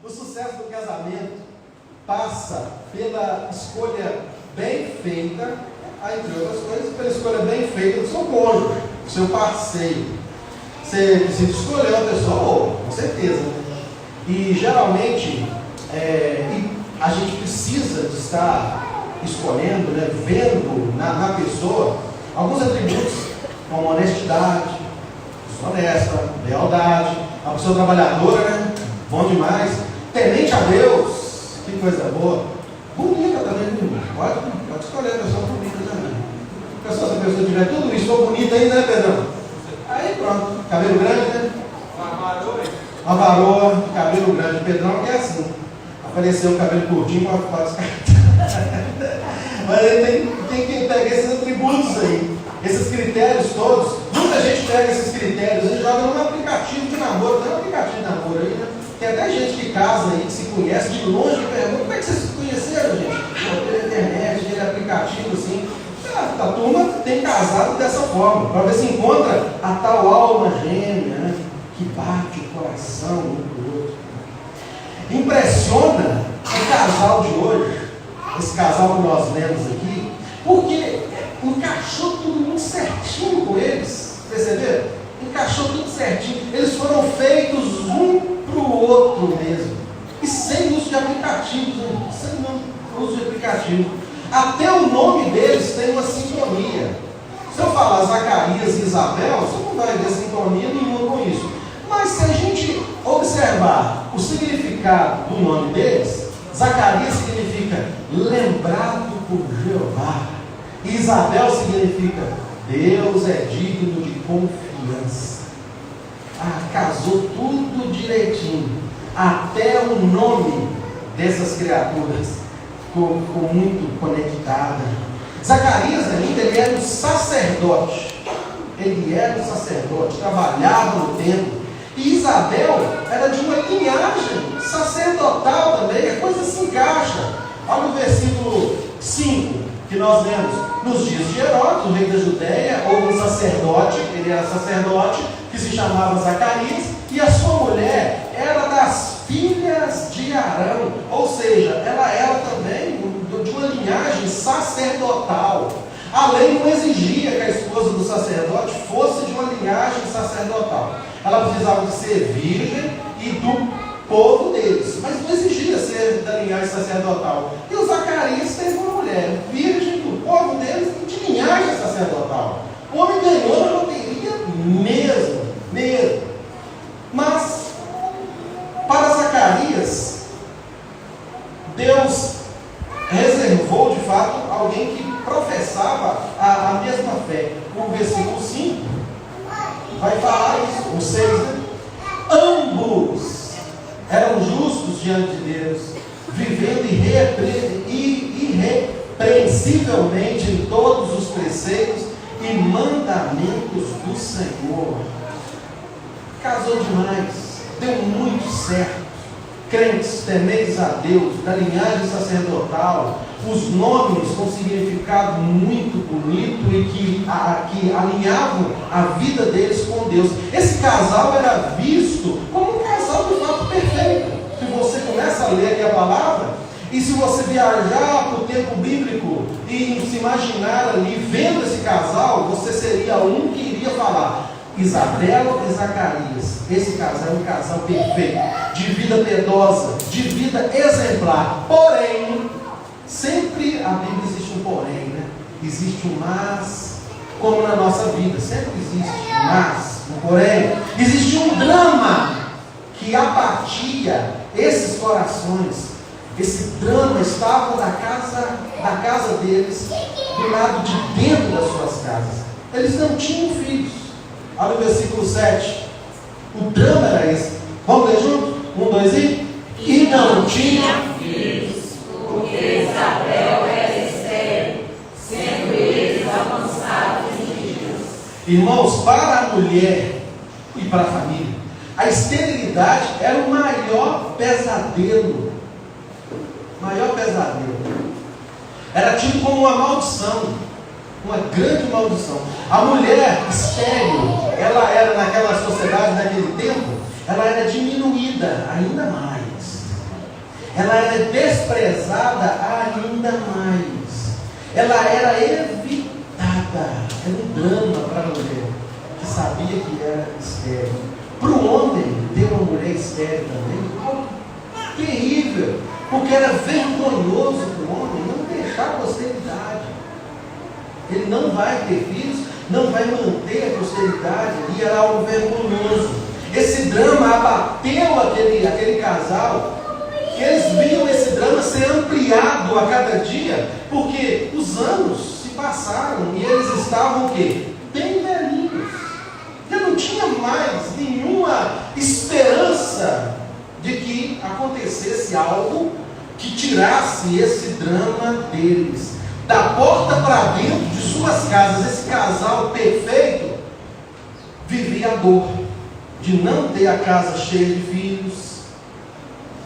O sucesso do casamento passa pela escolha bem feita, entre outras coisas, pela escolha bem feita do seu cônjuge, do seu parceiro. Você precisa escolher uma pessoa boa, com certeza, né? E geralmente a gente precisa de estar escolhendo, né, vendo na pessoa alguns atributos, como honestidade, pessoa honesta, lealdade, uma pessoa trabalhadora, né? Bom demais, temente a Deus, que coisa boa, bonita também, pode escolher a pessoa bonita também. Se a pessoa tiver tudo isso, for bonita ainda, né, Pedrão? Aí pronto, cabelo grande, né? Uma varoa, cabelo grande. Pedrão que é assim, apareceu o cabelo curtinho para descartar. Mas ele tem que pegar esses atributos aí, esses critérios todos. Muita gente pega esses critérios e joga num aplicativo de namoro. Tem um aplicativo de namoro aí, né? Tem até gente que casa aí, que se conhece de longe e pergunta: como é que vocês se conheceram, gente? Pela internet, aquele aplicativo assim. A turma tem casado dessa forma, para ver se encontra a tal alma gêmea, né, que bate o coração um do outro. Impressiona o casal de hoje, esse casal que nós lemos aqui, porque encaixou tudo muito certinho com eles, perceberam? Encaixou tudo certinho, eles foram feitos um para o outro mesmo, e sem uso de aplicativos, né? Sem uso de aplicativo. Até o nome deles tem uma sintonia. Se eu falar Zacarias e Isabel, você não vai ver sintonia nenhuma com isso. Mas se a gente observar o significado do nome deles, Zacarias significa lembrado por Jeová. E Isabel significa Deus é digno de confiança. Casou tudo direitinho. Até o nome dessas criaturas ficou muito conectada. Zacarias ainda, ele era um sacerdote. Ele era um sacerdote, trabalhava no templo. E Isabel era de uma linhagem sacerdotal também. A coisa se encaixa. Olha o versículo 5 que nós lemos. Nos dias de Herodes, o rei da Judéia, houve um sacerdote, ele era sacerdote, que se chamava Zacarias, e a sua mulher era das filhas de Arão, ou seja, ela era também de uma linhagem sacerdotal. A lei não exigia que a esposa do sacerdote fosse de uma linhagem sacerdotal. Ela precisava de ser virgem e do povo deles, mas não exigia ser da linhagem sacerdotal. E o Zacarias teve uma mulher virgem do povo deles e de linhagem sacerdotal. O homem ganhou na loteria mesmo. Mas para Zacarias, Deus reservou de fato alguém que professava a mesma fé. O versículo 5 vai falar isso, o 6, né? Ambos eram justos diante de Deus, vivendo irrepreensivelmente em todos os preceitos e mandamentos do Senhor. Casou demais, deu muito certo. Crentes, tementes a Deus, da linhagem sacerdotal, os nomes com significado muito bonito e que alinhavam a vida deles com Deus. Esse casal era visto como um casal de fato perfeito. Se você começa a ler aqui a palavra, e se você viajar para o tempo bíblico e se imaginar ali vendo esse casal, você seria um que iria falar: Isabel e Zacarias. Esse casal é um casal perfeito, de vida piedosa, de vida exemplar. Porém, sempre a Bíblia existe um porém, né? Existe um mas, como na nossa vida, sempre existe um mas, um porém. Existe um drama que abatia esses corações. Esse drama estava na casa deles, do lado de dentro das suas casas. Eles não tinham filhos. Olha o versículo 7. O drama era esse. Vamos ler junto? 1, 2 e não tinha filhos, porque Isabel era estéril, sendo eles avançados em dias. Irmãos, para a mulher e para a família, a esterilidade era o maior pesadelo. Era tido como uma maldição, uma grande maldição. A mulher estéril, ela era naquela sociedade, naquele tempo, ela era diminuída ainda mais. ela era desprezada ainda mais. Ela era evitada. Era um drama para a mulher, que sabia que era estéril. Para o homem, ter uma mulher estéril também, algo terrível, porque era vergonhoso para o homem não deixar posteridade. Ele não vai ter filhos, não vai manter a posteridade, e era algo vergonhoso. Esse drama abateu aquele casal, que eles viam esse drama ser ampliado a cada dia, porque os anos se passaram e eles estavam o quê? Bem velhinhos. Já não tinha mais nenhuma esperança de que acontecesse algo que tirasse esse drama deles da porta para dentro de suas casas. Esse casal perfeito vivia a dor de não ter a casa cheia de filhos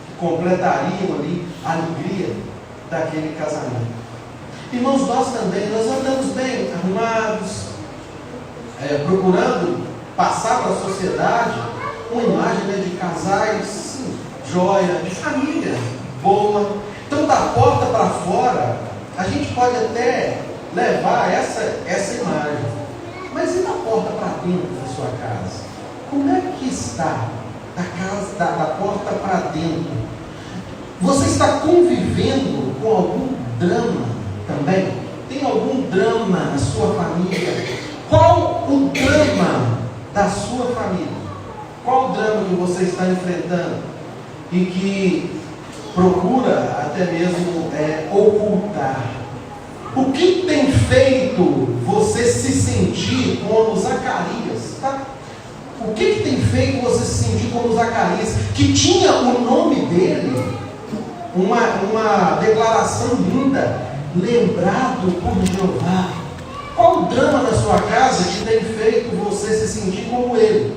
que completariam ali a alegria daquele casamento. Irmãos, nós também, nós andamos bem arrumados, procurando passar para a sociedade uma imagem de casais, sim, joia, de família boa. Então, da porta para fora, a gente pode até levar essa imagem, mas e da porta para dentro da sua casa? Como é que está da porta para dentro? Você está convivendo com algum drama também? Tem algum drama na sua família? Qual o drama da sua família? Qual o drama que você está enfrentando e que procura até mesmo ocultar? O que tem feito você se sentir como Zacarias? Tá? O que tem feito você se sentir como Zacarias, que tinha o nome dele, uma declaração linda, lembrado por Jeová? Qual o drama da sua casa que tem feito você se sentir como ele?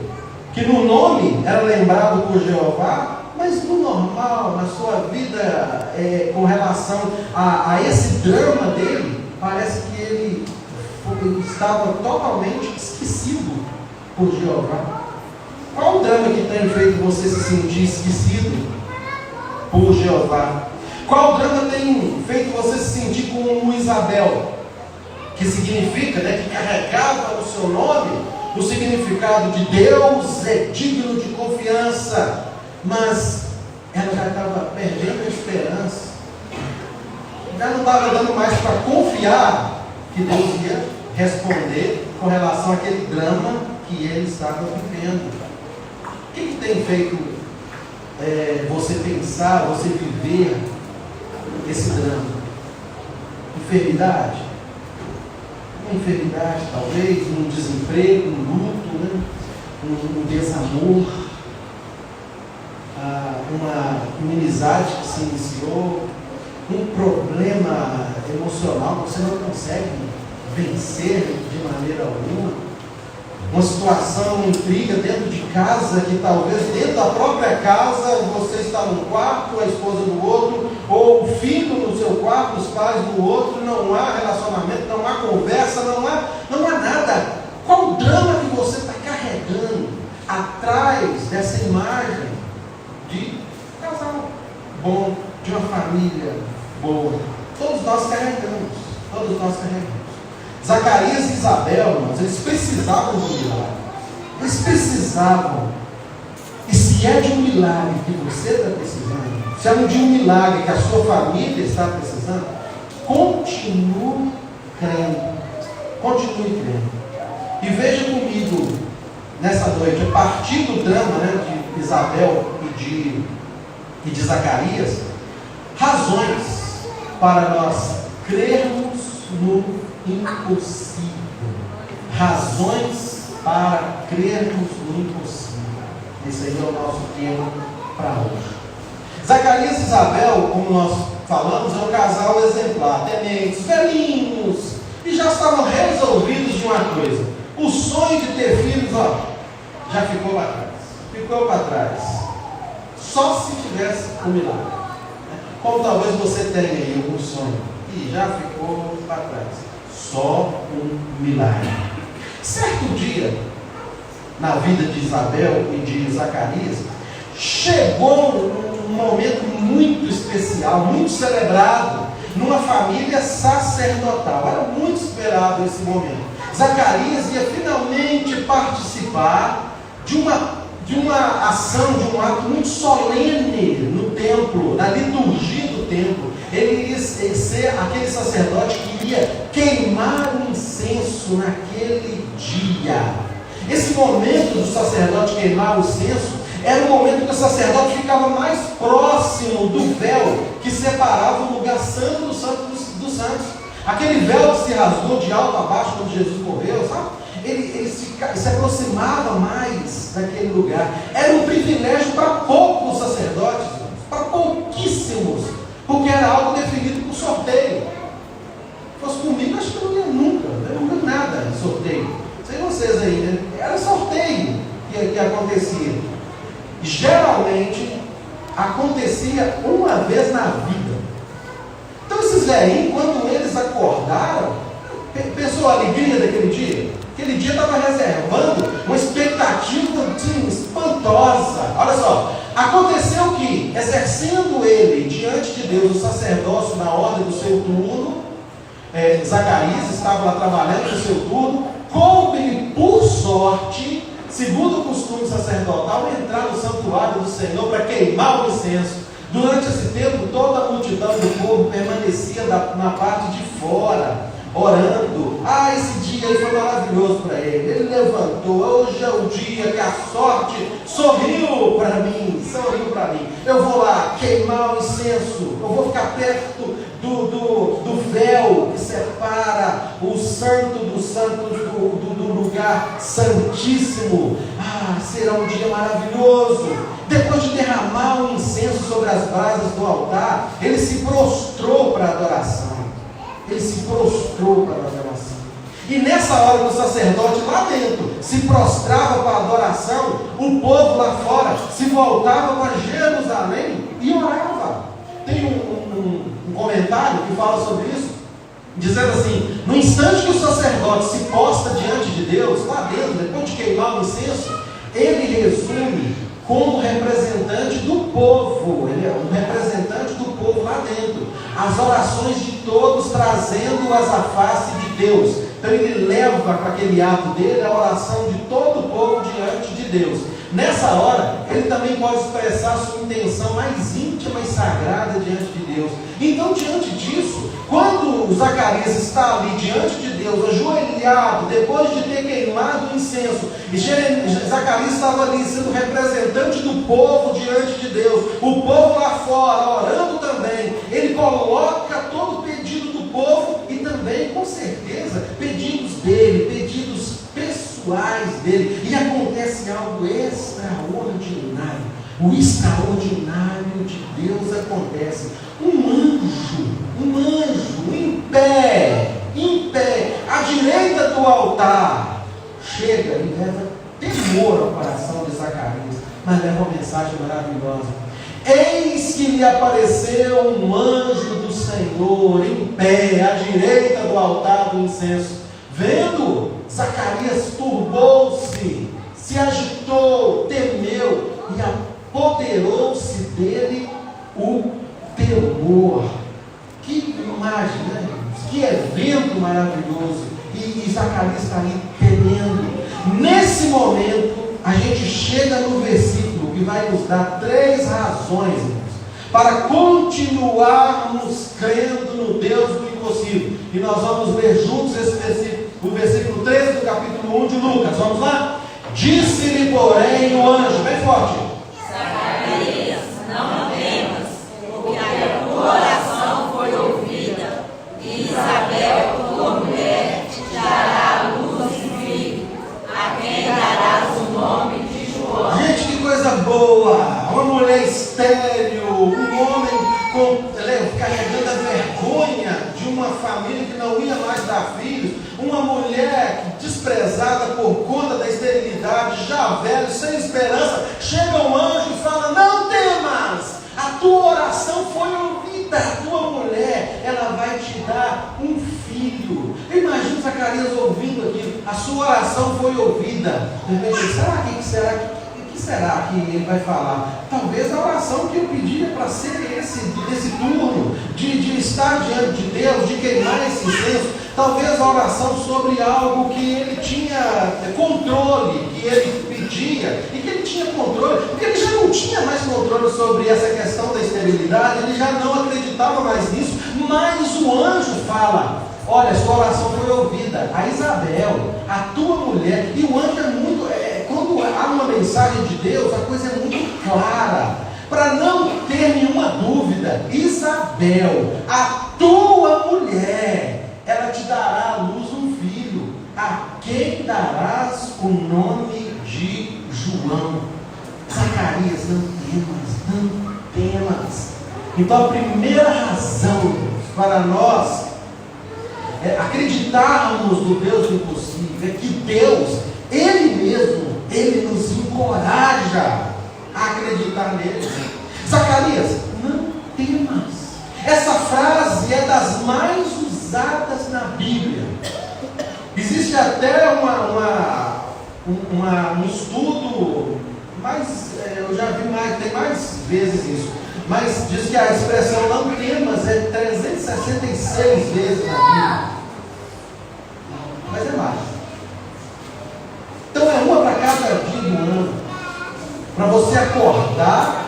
Que no nome era lembrado por Jeová, mas no normal, na sua vida, com relação a esse drama dele, parece que ele estava totalmente esquecido por Jeová. Qual o drama que tem feito você se sentir esquecido por Jeová? Qual o drama tem feito você se sentir como Isabel, que significa, que carregava no seu nome o significado de Deus é digno de confiança, mas ela já estava perdendo a esperança, já não estava dando mais para confiar que Deus ia responder com relação àquele drama que ele estava vivendo. O que tem feito você pensar, você viver esse drama? Enfermidade? Uma enfermidade, talvez, um desemprego, um luto, um desamor, uma inimizade que se iniciou, um problema emocional que você não consegue vencer de maneira alguma. Uma situação, uma intriga dentro de casa, que talvez dentro da própria casa você está num quarto, a esposa no outro, ou o filho no seu quarto, os pais no outro, não há relacionamento, não há conversa, não há nada. Qual o drama que você está carregando atrás dessa imagem de um casal bom, de uma família boa? Todos nós carregamos, todos nós carregamos. Zacarias e Isabel, irmãos, eles precisavam de um milagre. Eles precisavam. E se é de um milagre que você está precisando, se é de um milagre que a sua família está precisando, continue crendo. Continue crendo. E veja comigo, nessa noite, a partir do drama de Isabel e de Zacarias, razões para nós crermos no impossível. Razões para crermos no impossível. Esse aí é o nosso tema para hoje. Zacarias e Isabel, como nós falamos, é um casal exemplar, tementes, velhinhos, e já estavam resolvidos de uma coisa: o sonho de ter filhos, já ficou para trás. Ficou para trás. Só se tivesse um milagre. Como talvez você tenha aí algum sonho e já ficou para trás. Só um milagre. Certo dia, na vida de Isabel e de Zacarias, chegou um momento muito especial especial, muito celebrado numa família sacerdotal. Era muito esperado esse momento. Zacarias ia finalmente participar de uma ação, de um ato muito solene no templo, na liturgia do templo. Ele ia ser aquele sacerdote que ia queimar o incenso naquele dia. Esse momento do sacerdote queimar o incenso era o momento que o sacerdote ficava mais próximo do véu que separava o lugar santo do santo dos santos. Aquele véu que se rasgou de alto a baixo quando Jesus morreu, sabe? Ele se aproximava mais daquele lugar. Era um privilégio para poucos sacerdotes, para pouquíssimos, porque era algo definido por sorteio. Se fosse comigo, acho que eu não ia nunca, eu não ia nada de sorteio. Sei vocês aí, né? Era sorteio que acontecia. Geralmente acontecia uma vez na vida. Então esses velhinhos, quando eles acordaram, pensou a alegria daquele dia? Aquele dia estava reservando uma expectativa espantosa. Olha só, aconteceu que, exercendo ele diante de Deus o sacerdócio na ordem do seu turno, Zacarias estava lá trabalhando no seu turno, coube por sorte, segundo o costume sacerdotal, entrar no santuário do Senhor para queimar o incenso. Durante esse tempo, toda a multidão do povo permanecia na parte de fora, orando. Esse dia aí foi maravilhoso para ele. Ele levantou. Hoje é o dia que a sorte sorriu para mim. Eu vou lá queimar o incenso. Eu vou ficar perto do véu que separa o santo do santo do lugar santíssimo. Será um dia maravilhoso. Depois de derramar o incenso sobre as brasas do altar, ele se prostrou para a adoração. E nessa hora que o sacerdote lá dentro se prostrava para a adoração, o povo lá fora se voltava para Jerusalém e orava. Tem um comentário que fala sobre isso, dizendo assim: no instante que o sacerdote se posta diante de Deus, lá dentro, depois de queimar o incenso, ele resume como representante do povo. Ele é um representante do povo lá dentro, as orações de todos, trazendo-as à face de Deus. Então ele leva para aquele ato dele a oração de todo o povo diante de Deus. Nessa hora, ele também pode expressar sua intenção mais íntima e sagrada diante de Deus. Então, diante disso, quando Zacarias está ali diante de Deus, ajoelhado, depois de ter queimado o incenso, e Zacarias estava ali sendo representante do povo diante de Deus, o povo lá fora, orando também, ele coloca todo o pedido do povo e também, com certeza, pedidos dele, pedidos pessoais dele, e acontece algo extraordinário. O extraordinário de Deus acontece. Um anjo em pé, à direita do altar, chega e leva temor ao coração de Zacarias, mas leva uma mensagem maravilhosa. Eis que lhe apareceu um anjo do Senhor em pé, à direita do altar do incenso. Vendo, Zacarias turbou-se, se agitou, temeu e apoderou-se dele o temor. Que imagem, né? Que evento maravilhoso. E Zacarias está ali temendo. Nesse momento, a gente chega no versículo que vai nos dar 3 razões, irmãos, para continuarmos crendo no Deus do impossível. E nós vamos ler juntos esse versículo, o versículo 13 do capítulo 1 de Lucas. Vamos lá? Disse-lhe, porém, o anjo, bem forte: Zacarias, não temas, porque a tua oração foi ouvida, e Isabel, tua mulher, te dará à luz um filho, a quem darás o nome de João. Gente, que coisa boa! Uma mulher estéril, um homem carregando a vergonha de uma família que não ia mais dar filhos, uma mulher desprezada por conta da esterilidade, já velho, sem esperança. Chega um anjo e fala: não temas, a tua oração foi ouvida, a tua mulher, ela vai te dar um filho. Imagina Zacarias ouvindo aquilo, a sua oração foi ouvida. De repente, será que que será que ele vai falar? Talvez a oração que eu pedia para ser esse turno, de estar diante de Deus, de queimar esse incenso. Talvez a oração sobre algo que ele tinha controle, que ele pedia, e que ele tinha controle, porque ele já não tinha mais controle sobre essa questão da esterilidade, ele já não acreditava mais nisso, mas o anjo fala: olha, sua oração foi ouvida, a Isabel, a tua mulher. E o anjo é muito, quando há uma mensagem de Deus, a coisa é muito clara, para não ter nenhuma dúvida. Isabel, a tua mulher, ela te dará à luz um filho, a quem darás o nome de João. Zacarias, não temas. Então a primeira razão para nós acreditarmos no Deus do impossível é que Deus, Ele mesmo, Ele nos encoraja a acreditar nele. Zacarias, não temas. Essa frase é das mais usadas na Bíblia. Existe até um estudo, mas eu já vi tem mais vezes isso, mas diz que a expressão não temas é 366 vezes na Bíblia. Mas é mais. Então é uma para cada dia do ano, para você acordar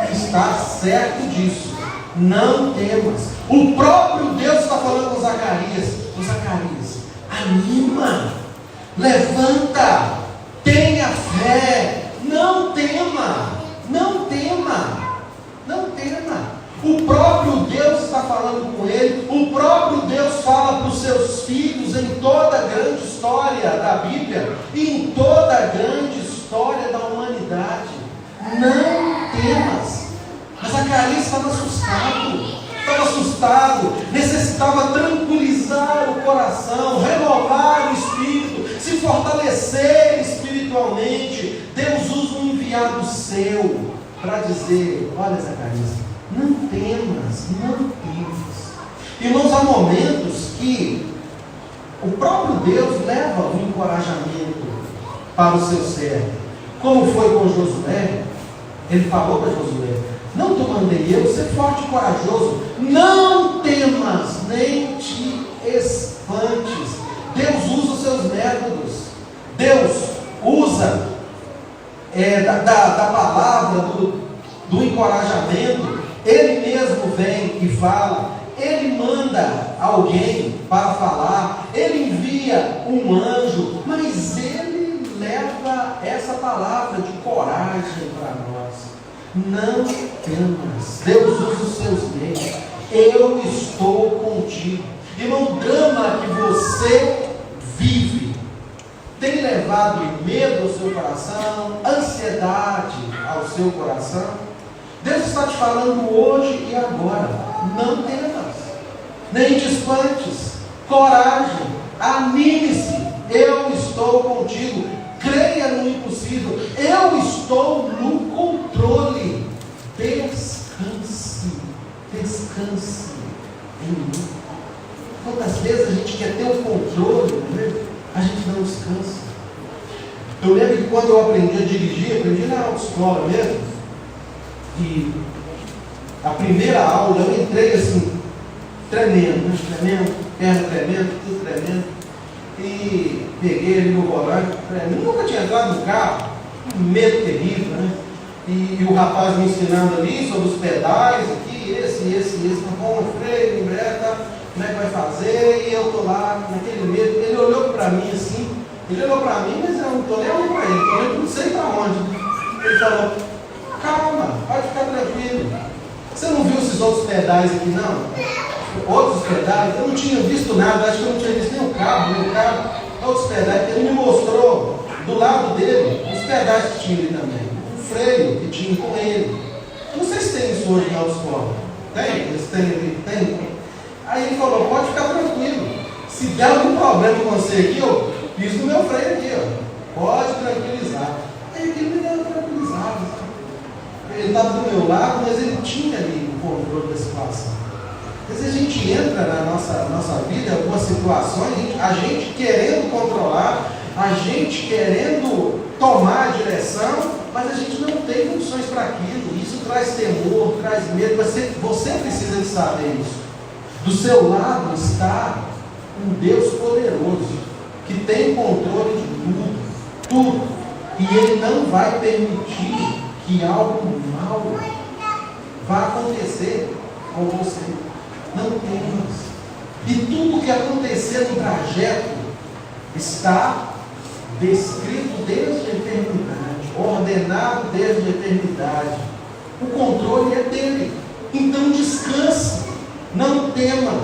e estar certo disso. Não temas. O próprio Deus está falando com Zacarias: Zacarias, anima, levanta, tenha fé, não tema, não tema, não tema. O próprio Deus está falando com ele, o próprio Deus fala para os seus filhos em toda a grande história da Bíblia e em toda a grande história da humanidade: não temas. Mas Zacarias estava assustado, necessitava tranquilizar o coração, renovar o espírito, se fortalecer espiritualmente. Deus usa um enviado seu para dizer: olha, Zacarias, não temas, não temas. Irmãos, há momentos que o próprio Deus leva um encorajamento para o seu servo, como foi com Josué. Ele falou para Josué: não te mandei eu, ser forte e corajoso, não temas, nem te espantes. Deus usa os seus métodos, Deus usa da palavra, do encorajamento. Ele mesmo vem e fala, Ele manda alguém para falar, Ele envia um anjo, mas Ele leva essa palavra de coragem para nós. Não temas. Deus usa os seus meios. Eu estou contigo. Irmão, o drama que você vive tem levado medo ao seu coração, ansiedade ao seu coração. Deus está te falando hoje e agora: não temas, nem te espantes, coragem, anime-se, eu estou contigo, creia no impossível, eu estou no controle, descanse em mim. Quantas vezes a gente quer ter o controle, né? A gente não descansa. Eu lembro que quando eu aprendi a dirigir, aprendi na autoescola mesmo, e a primeira aula eu entrei assim, tremendo, perna tremendo, tudo tremendo, e peguei ali no volante, nunca tinha entrado no carro, um medo terrível, né? E o rapaz me ensinando ali sobre os pedais, aqui, esse, bom, freio, embreagem, tá? Como é que vai fazer? E eu estou lá, naquele medo. Ele olhou para mim assim, mas eu não estou nem olhando para ele, estou olhando não sei para onde. Ele falou: calma, pode ficar tranquilo. Você não viu esses outros pedais aqui, não? Outros pedais? Eu não tinha visto nada, acho que eu não tinha visto nem o carro, outros pedais. Ele me mostrou do lado dele os pedais que tinha ali também, o freio que tinha com ele. Não sei se tem isso hoje na autoescola. Tem? Eles têm ali? Tem. Aí ele falou: pode ficar tranquilo. Se der algum problema com você aqui, eu piso no meu freio aqui, ó. Pode tranquilizar. Aí aquilo me deu tranquilizado. Ele estava do meu lado, mas ele tinha ali o controle da situação. Às vezes a gente entra na nossa vida em algumas situações, a gente querendo controlar, a gente querendo tomar a direção, mas a gente não tem condições para aquilo. Isso traz temor, traz medo. Você precisa de saber isso. Do seu lado está um Deus poderoso, que tem controle de tudo, tudo. E Ele não vai permitir que algo mal vá acontecer com você. Não temas. E tudo que acontecer no trajeto está descrito desde a eternidade, ordenado desde a eternidade. O controle é dele. Então descanse, não temas,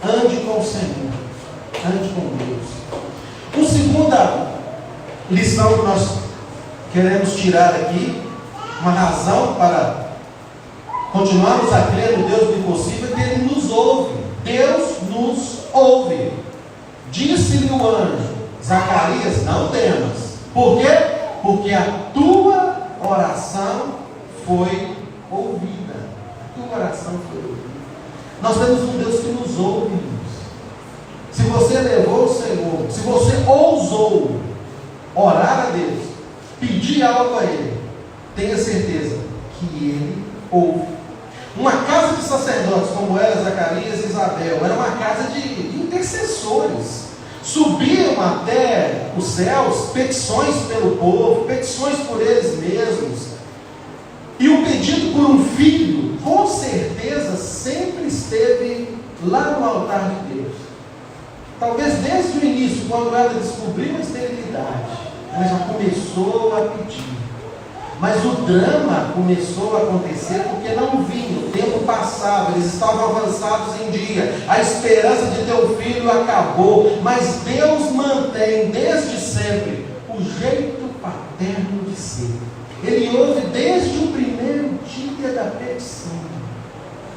ande com o Senhor, ande com Deus. Uma segunda lição que nós queremos tirar aqui, uma razão para continuarmos a crer no Deus do impossível, é que Ele nos ouve. Deus nos ouve. Disse-lhe o anjo: Zacarias, não temas. Por quê? Porque a tua oração foi ouvida. A tua oração foi ouvida. Nós temos um Deus que nos ouve. Se você levou o Senhor, se você ousou orar a Deus, pedir algo a Ele, tenha certeza que Ele ouve. Uma casa de sacerdotes, como era Zacarias e Isabel, era uma casa de intercessores. Subiam até os céus petições pelo povo, petições por eles mesmos. E o pedido por um filho, com certeza, sempre esteve lá no altar de Deus. Talvez desde o início, quando ela descobriu a esterilidade, ela já começou a pedir. Mas o drama começou a acontecer porque não vinha, o tempo passava, eles estavam avançados em dia, a esperança de ter um filho acabou, mas Deus mantém desde sempre o jeito paterno de ser. Ele ouve desde o primeiro dia da petição,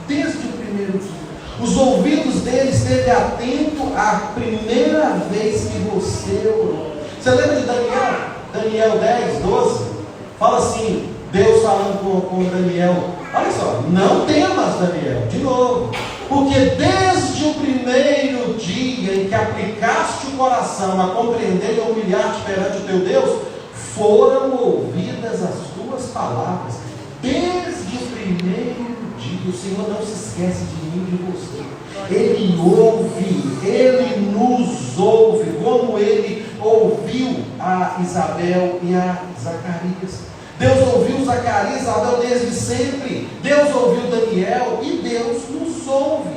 desde o primeiro dia. Os ouvidos dele esteve atento à primeira vez que você orou. Você lembra de Daniel? Daniel 10, 12? Fala assim, Deus falando com Daniel: olha só, não temas, Daniel, de novo, porque desde o primeiro dia em que aplicaste o coração a compreender e a humilhar-te perante o teu Deus, foram ouvidas as tuas palavras. Desde o primeiro dia, o Senhor não se esquece de mim e de você. Ele ouve, Ele nos ouve, como Ele ouviu a Isabel e a Zacarias. Deus ouviu Zacarias e Isabel desde sempre. Deus ouviu Daniel e Deus nos ouve.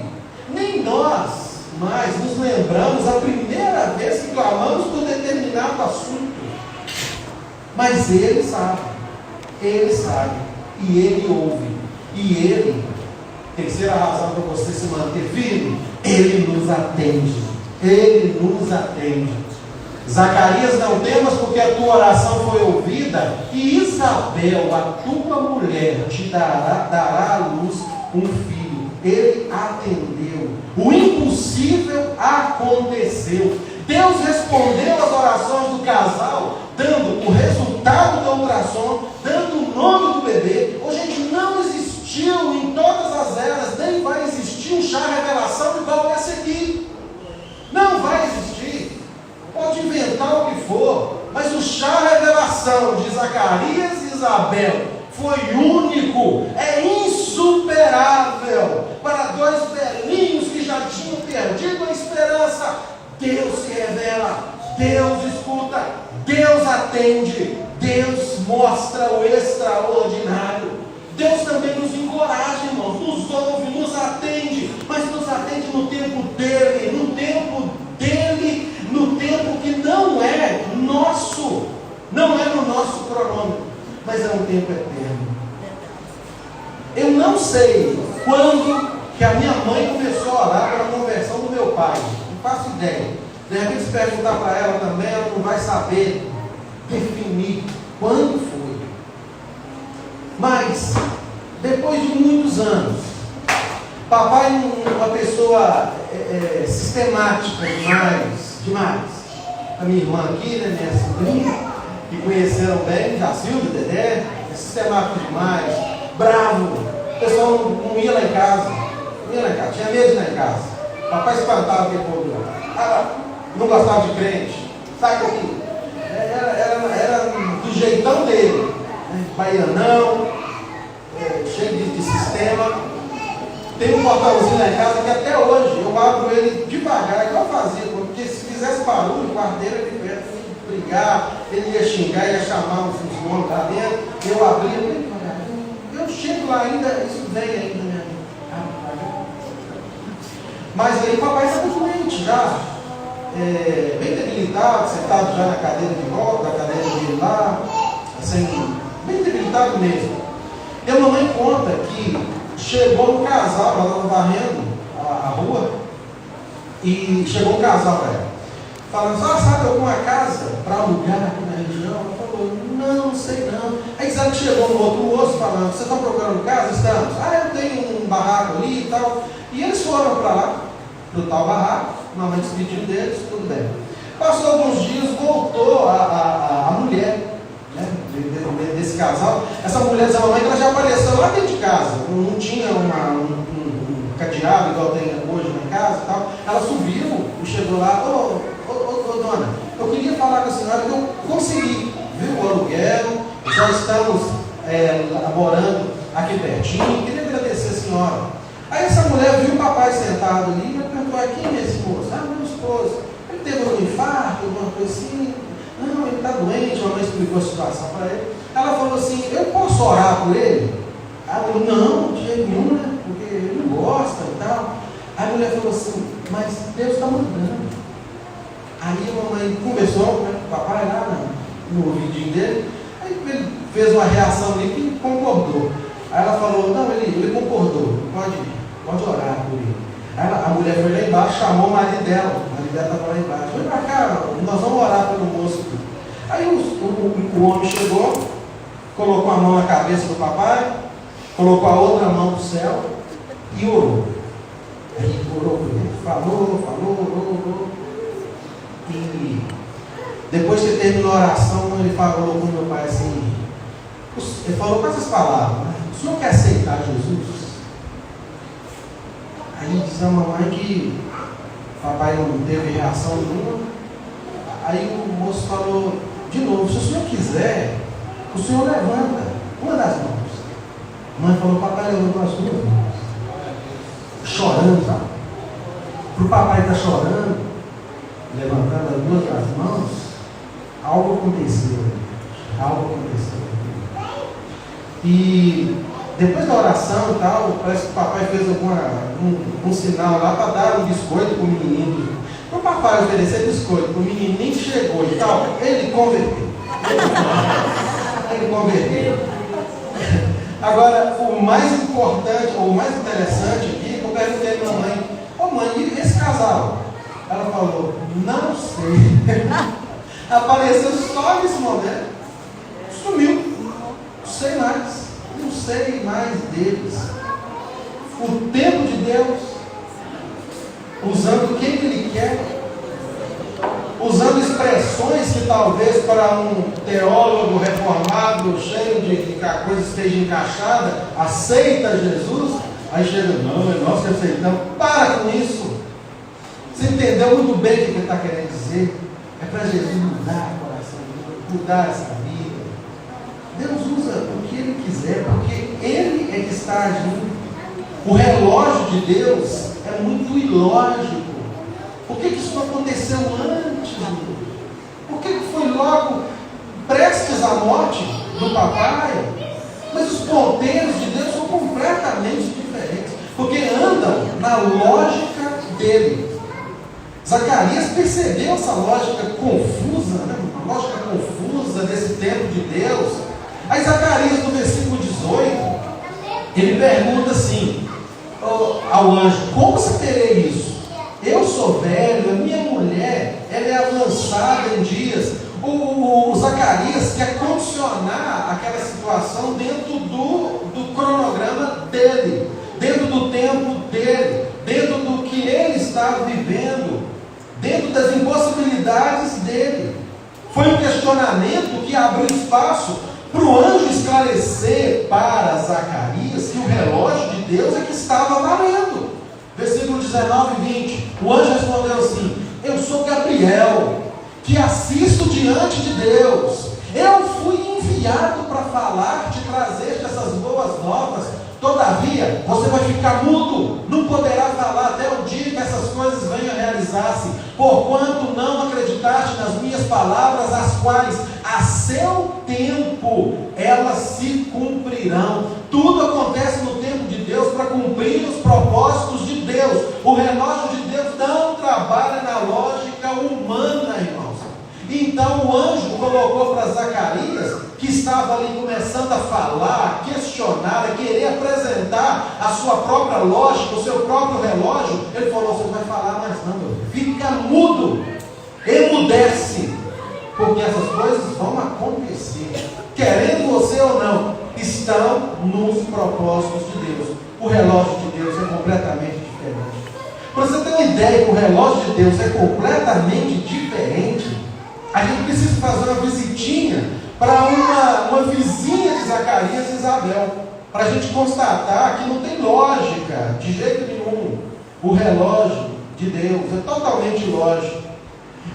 Nem nós mais nos lembramos a primeira vez que clamamos por determinado assunto. Mas Ele sabe, e Ele ouve, e Ele, terceira razão para você se manter firme, Ele nos atende, Ele nos atende. Zacarias, não temas, porque a tua oração foi ouvida, e Isabel, a tua mulher, te dará à luz um filho. Ele atendeu, o impossível aconteceu. Deus respondeu às orações do casal, dando o resultado do ultrassom, dando o nome do bebê. Ô, gente, não existiu em todas as eras, nem vai existir um chá revelação igual esse aqui. Não vai existir. Pode inventar o que for, mas o chá revelação de Zacarias e Isabel foi único, é insuperável. Para dois velhinhos que já tinham perdido a esperança, Deus se revela, Deus escuta, Deus atende, Deus mostra o extraordinário. Deus também nos encoraja, irmãos, nos ouve, nos atende, mas nos atende no tempo dele, no tempo que não é nosso, não é no nosso cronômetro, mas é um tempo eterno. Eu não sei quando que a minha mãe começou a orar pela conversão do meu pai, não faço ideia. De repente, se perguntar para ela também, ela não vai saber definir quando foi. Mas, depois de muitos anos, papai é uma pessoa sistemática demais. A minha irmã aqui, né, minha sobrinha, que conheceram bem, Jacilda, Dedé, é sistemático demais, bravo. O pessoal não ia lá em casa, tinha medo de ir lá em casa. Papai espantava aquele povo lá. Não gostava de crente, sai daqui. Era do jeitão dele. baianão, cheio de sistema. Tem um portãozinho lá em casa que até hoje eu abro ele devagar, igual eu fazia, porque se fizesse barulho, o quarteiro ele perto, ia brigar, ele ia xingar, ia chamar os nomes lá dentro, eu abria bem devagar. Eu chego lá ainda, isso vem ainda, né? Mas aí o papai estava doente já, bem debilitado, sentado já na cadeira de volta, a cadeira dele lá, assim, bem debilitado mesmo. E a mamãe conta que chegou um casal, ela estava varrendo a rua, e chegou um casal para ela, falando, sabe alguma casa para alugar aqui na região? Ela falou, não sei não. Aí sabe que chegou um outro moço falando, vocês estão procurando casa? Estamos. Eu tenho um barraco ali e tal. E eles foram para lá, para o tal barraco, a mamãe despediu deles, tudo bem. Passou alguns dias, voltou a mulher, né, desse casal. Essa mulher dessa mamãe, ela já apareceu lá dentro de casa, não tinha um cadeado igual tem hoje na casa e tal. Ela subiu e chegou lá, ô dona, eu queria falar com a senhora que eu consegui, viu, o aluguel, já estamos morando aqui pertinho, queria agradecer a senhora. Aí essa mulher viu o papai sentado ali e perguntou, quem é esse moço? Meu esposo. Ele teve algum infarto, alguma coisa assim? Não, ele está doente, a mamãe explicou a situação para ele. Ela falou assim, eu posso orar por ele? Ela falou, não, de jeito nenhum, né? Porque ele não gosta e tal. Aí a mulher falou assim, mas Deus está mandando. Aí a mamãe conversou com o papai lá no ouvidinho dele, aí ele fez uma reação ali que concordou. Aí ela falou, não, ele concordou, pode orar por ele. Aí a mulher foi lá embaixo, chamou o marido dela estava lá embaixo, vem pra cá, nós vamos orar pelo moço. Aí o homem chegou, colocou a mão na cabeça do papai, colocou a outra mão no céu e orou. Aí orou por ele, orou. E depois que terminou a oração, ele falou com meu pai assim, ele falou com essas palavras, né? O senhor quer aceitar Jesus? Aí diz a mamãe que o papai não teve reação nenhuma. Aí o moço falou de novo, se o senhor quiser, o senhor levanta uma das mãos. A mãe falou, papai levantou as duas mãos, chorando, sabe? Para o papai estar chorando, levantando as duas das mãos, algo aconteceu. E depois da oração e tal, parece que o papai fez um sinal lá para dar um biscoito para o menininho. Para o papai oferecer biscoito para o menininho que chegou e tal, ele converteu. Agora, o mais importante, ou o mais interessante aqui, eu perguntei para a mãe, mãe, e esse casal? Ela falou, não sei. Apareceu só nesse momento, sumiu, não sei mais deles. O tempo de Deus, usando quem Ele quer, usando expressões que talvez para um teólogo reformado, cheio de coisa esteja encaixada, aceita Jesus, aí chega, não, nós que aceitamos, para com isso. Você entendeu muito bem o que ele está querendo dizer? É para Jesus mudar o coração, mudar essa vida. Deus usa o que Ele quiser, porque Ele é que está agindo. O relógio de Deus é muito ilógico. Por que isso não aconteceu antes? Por que foi logo prestes à morte do papai? Mas os ponteiros de Deus são completamente diferentes, porque andam na lógica dele. Zacarias percebeu essa lógica confusa, né? Uma lógica confusa desse tempo de Deus. Aí Zacarias, no versículo 18, ele pergunta assim ao anjo, como você terei isso? Eu sou velho, a minha mulher, ela é avançada em dias. O Zacarias quer condicionar aquela situação dentro do cronograma dele, dentro do tempo dele, dentro do que ele estava vivendo, dentro das impossibilidades dele. Foi um questionamento que abriu espaço para o anjo esclarecer para Zacarias que o relógio de Deus é que estava valendo. Versículo 19 e 20. O anjo respondeu assim: eu sou Gabriel, que assisto diante de Deus. Eu fui enviado enviado para falar, te trazer essas boas novas. Todavia, você vai ficar mudo, não poderá falar até o dia que essas coisas venham a realizar-se, porquanto não acreditaste nas minhas palavras, as quais a seu tempo elas se cumprirão. Tudo acontece no tempo de Deus para cumprir os propósitos de Deus. O relógio de Deus não trabalha na lógica humana, irmãos. Então o anjo colocou para Zacarias, que estava ali começando a falar, a questionar, a querer apresentar a sua própria lógica, o seu próprio relógio. Ele falou: você não vai falar mais não, meu filho. Fica mudo, emudece, porque essas coisas vão acontecer, querendo você ou não, estão nos propósitos de Deus. O relógio de Deus é completamente diferente. Para você ter uma ideia que o relógio de Deus é completamente diferente, a gente precisa fazer uma visitinha para uma vizinha de Zacarias e Isabel, para a gente constatar que não tem lógica de jeito nenhum. O relógio de Deus é totalmente lógico.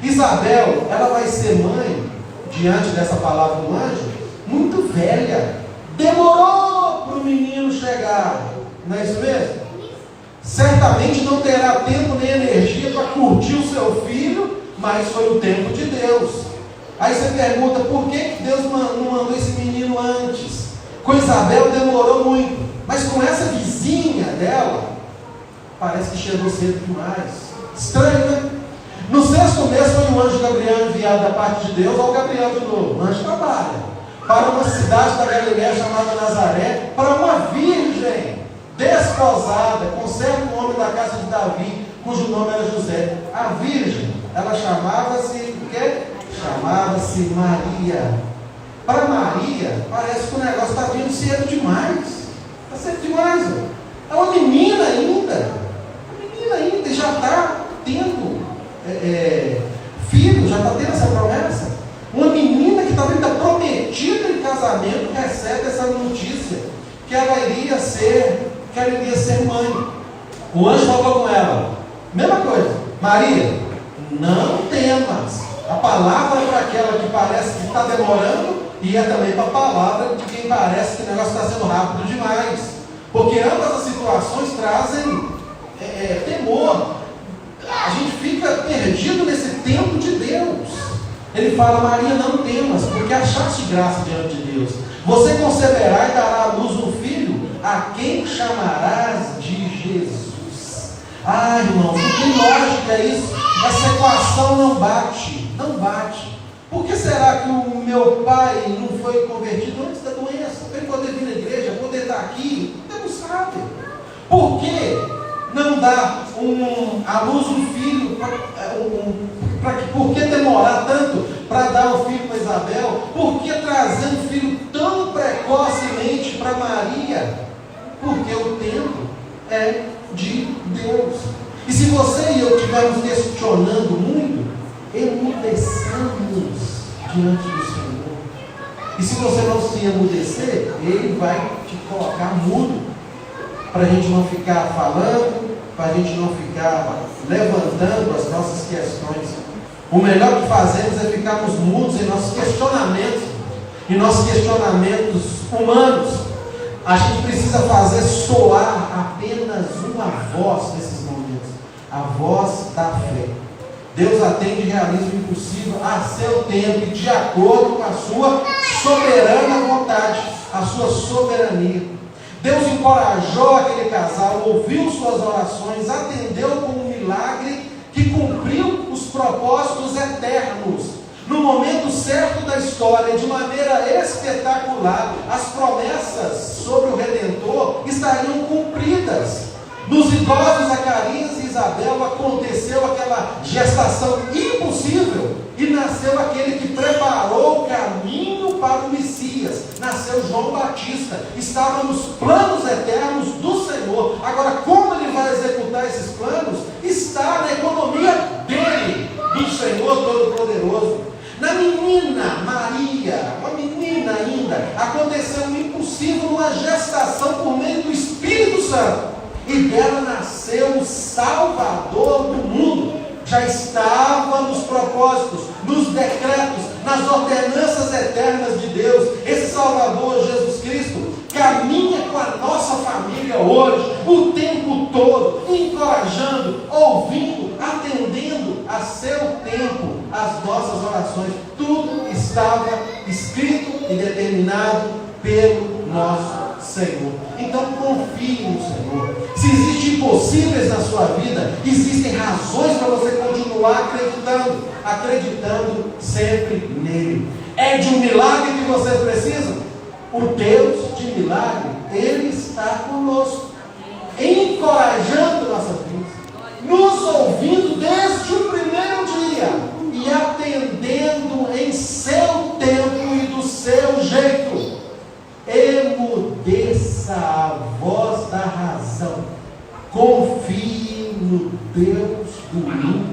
Isabel, ela vai ser mãe, diante dessa palavra do anjo, muito velha. Demorou para o menino chegar, não é isso mesmo? Certamente não terá tempo nem energia para curtir o seu filho, mas foi o tempo de Deus. Aí você pergunta: por que Deus não mandou esse menino antes? Com Isabel demorou muito, mas com essa vizinha dela, parece que chegou cedo demais. Estranho, né? No 6º mês foi o anjo Gabriel enviado da parte de Deus ao Gabriel de novo. O anjo trabalha para uma cidade da Galileia chamada Nazaré, para uma virgem desposada, com certo homem da casa de Davi, cujo nome era José. A virgem, ela chamava-se o quê? Chamava-se Maria. Para Maria, parece que o negócio está vindo cedo demais. Está cedo demais. Ó. É uma menina ainda. E já está tendo filho, já está tendo essa promessa. Uma menina que estava ainda prometida em casamento recebe essa notícia que ela iria ser mãe. O anjo falou com ela, mesma coisa: Maria, não temas. A palavra é para aquela que parece que está demorando, e é também para a palavra de quem parece que o negócio está sendo rápido demais, porque ambas as situações trazem temor. A gente fica perdido nesse tempo de Deus. Ele fala: Maria, não temas, porque achaste graça diante de Deus. Você conceberá e dará à luz um filho, a quem chamarás de Jesus. Ai, irmão, não tem lógica isso. Essa equação não bate. Por que será que o meu pai não foi convertido antes da doença? Para ele poder vir na igreja, poder estar aqui? Deus não sabe. Por que não dá à luz um filho? Por que demorar tanto para dar um filho para Isabel? Por que trazer um filho tão precocemente para Maria? Porque o tempo é de Deus. E se você e eu estivermos questionando muito, emudeçamos diante do Senhor. E se você não se emudecer, Ele vai te colocar mudo, para a gente não ficar falando, para a gente não ficar levantando as nossas questões. O melhor que fazemos é ficarmos mudos em nossos questionamentos humanos. A gente precisa fazer soar apenas uma voz nesses momentos, a voz da fé. Deus atende e realiza o impossível a seu tempo e de acordo com a sua soberana vontade, a sua soberania. Deus encorajou aquele casal, ouviu suas orações, atendeu com um milagre que cumpriu os propósitos eternos. No momento certo da história, de maneira espetacular, as promessas sobre o Redentor estariam cumpridas. Nos idosos Zacarias e Isabel aconteceu aquela gestação impossível e nasceu aquele que preparou o caminho para o Messias. Nasceu João Batista. Estava nos planos eternos do Senhor. Agora, como ele vai executar esses planos? Está na economia dele, do Senhor Todo-Poderoso. Na menina Maria, uma menina ainda, aconteceu um impossível, uma gestação por meio do Espírito Santo. E dela nasceu o Salvador do mundo. Já estava nos propósitos, nos decretos, nas ordenanças eternas de Deus. Esse Salvador, Jesus Cristo, caminha com a nossa família hoje, o tempo todo, encorajando, ouvindo, atendendo a seu tempo as nossas orações. Tudo estava escrito e determinado pelo nosso Senhor. Então confie no Senhor. Se existem impossíveis na sua vida, existem razões para você continuar acreditando sempre nele. É de um milagre que vocês precisam? O Deus de milagre, Ele está conosco, encorajando nossas vidas, nos ouvindo desde o primeiro dia e atendendo em seu tempo e do seu jeito. Emudeça a voz da razão, confie no Deus do